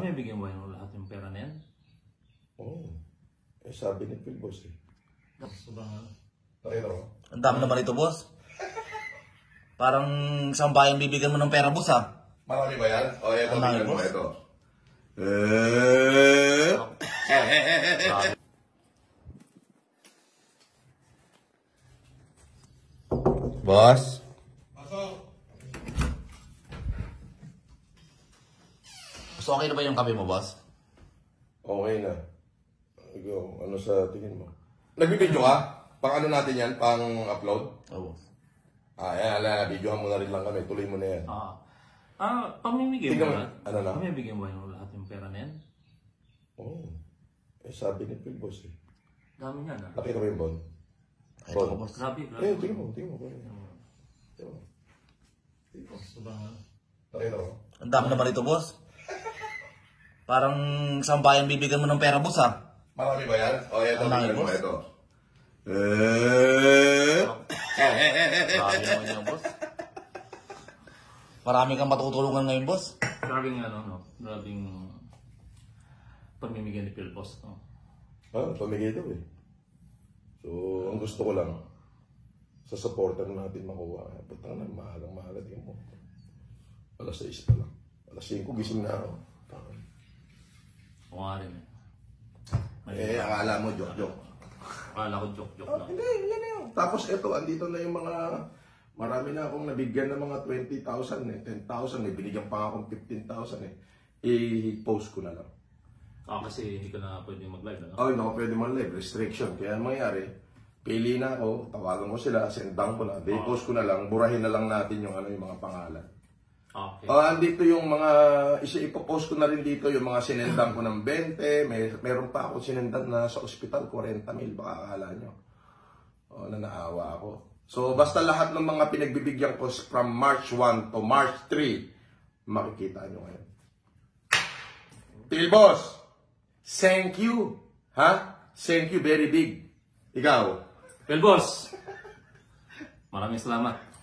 May bigyan mo yung lahat yung pera na yan? Oo. Sabi ni Phil, boss eh. Ang dami naman ito, boss. Parang isang bayan bibigyan mo ng pera, boss, ha? Marami ba yan? O, eto, tingnan mo, eto. Boss? So, okay na ba yung kape mo, boss? Okay na. Ikaw, ano sa tingin mo? Nagbibideo ka? Pang ano natin yan? Pang upload? Oo. Yan, videohan mo na rin lang kami. Tuloy mo na yan. Pamimigay mo na? Ano na? May bigyan mo yung lahat yung pera na yan? Oo. Sabi ni Phil, boss eh. Dami niya na. Nakita mo yung bond? Ito ko, boss. Sabi, Tingnan mo. Tingnan mo. Nakita mo? Ang dami naman ito, boss. Parang isang bayan bibigyan mo ng pera, boss, ha? Marami ba yan? O, eto, tingnan mo, eto. Marami naman yan, boss. Marami kang matutulungan ngayon, boss. Grabing grabing pamimigay ni Phil, boss. Pamigay daw eh. So, ang gusto ko lang, sa supporter natin makuha. Putang na, mahal din mo. Alas 6 pa lang. Alas 5, gising na ako. Oo nga rin eh. Akala mo, joke. Akala ko joke lang. Hindi, yan na yun. Tapos ito, andito na yung mga, marami na akong nabigyan ng mga 20,000 eh. 10,000 eh. Binigyan pa akong 15,000 eh. I-post ko na lang. Kasi hindi ko na pwede mag-live, ano? Hindi ako pwede mag-live. Restriction. Kaya ang mangyari, pili na ako, tawagan ko sila, sendan ko na, post ko na lang, burahin na lang natin yung mga pangalan. Okay. Andito yung mga, ipopost ko na rin dito yung mga sinendan ko ng 20, meron pa ako sinendan na sa ospital, 40,000, baka akala nyo. Na naawa ako. So, basta lahat ng mga pinagbibigyan ko from March 1 to March 3, makikita nyo ngayon. Phil, boss! Thank you! Thank you very big. Ikaw? Phil, boss! Maraming salamat.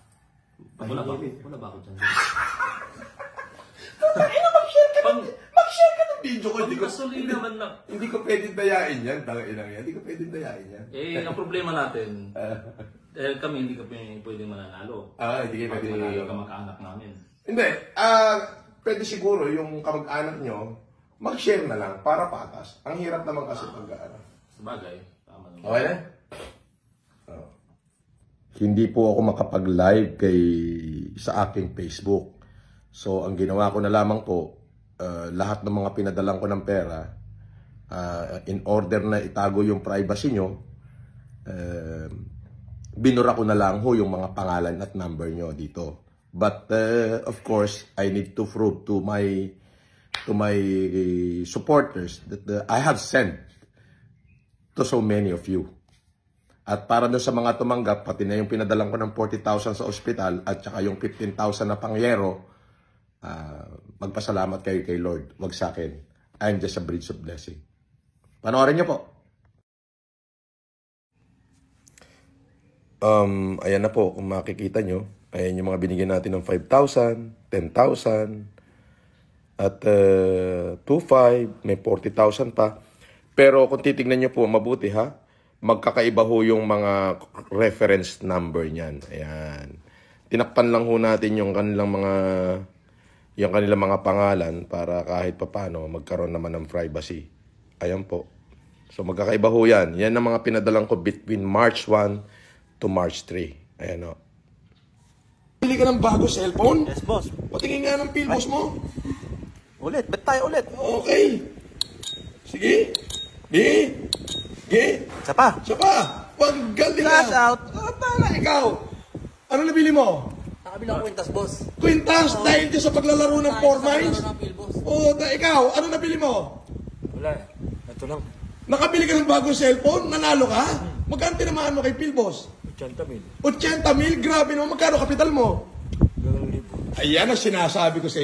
Wala ba ako dyan? Mag-share ka ng video ko. Hindi ko pwedeng dayain yan. Hindi ko pwedeng dayain yan. Ang problema natin, dahil kami hindi kami pwedeng mananalo. Hindi kayo pwedeng mananalo. Kamag-anak namin. Hindi. Pwede siguro yung kamag-anak nyo, mag-share na lang para patas. Ang hirap naman kasi pag-anak. Sabagay. Tama naman. Okay na? Hindi po ako makapag-live sa aking Facebook. So, ang ginawa ko na lamang po, lahat ng mga pinadalang ko ng pera, in order na itago yung privacy nyo, binura ko na lang ho yung mga pangalan at number nyo dito. But, of course, I need to prove to my supporters that I have sent to so many of you. At para doon sa mga tumanggap, pati na yung pinadalang ko ng 40,000 sa ospital at saka yung 15,000 na pangyero, magpasalamat kayo kay Lord. Wag sa akin. I'm just a bridge of blessing. Panoorin niyo po. Ayan na po, kung makikita nyo. Ayan yung mga binigyan natin ng 5,000, 10,000, at 2,500, may 40,000 pa. Pero kung titignan nyo po, mabuti ha, magkakaiba ho yung mga reference number niyan. Ayan. Tinakpan lang ho natin yung kanilang mga pangalan para kahit papano magkaroon naman ng privacy. Ayan po. So magkakaiba ho yan. Yan ang mga pinadalang ko between March 1 to March 3. Ayan o. Pili ka ng bago cellphone? Yes, boss. Patingin nga ng Philboss mo. Ulit, bet tayo ulit. Okay. Sige. Isa pa. Pag galing na. Cash out. Tala, ikaw. Ano nabili mo? Nakabilang kwintas, boss. Quintas, dahil dyan sa paglalaro ng 4 mines? Ikaw, ano nabili mo? Wala eh. Ito lang. Nakabili ka ng bagong cellphone? Nanalo ka? Magkano tinamaan mo kay Philboss? 80,000. 80,000? Grabe naman. Magkano kapital mo? 2,000. Ayan ang sinasabi ko sa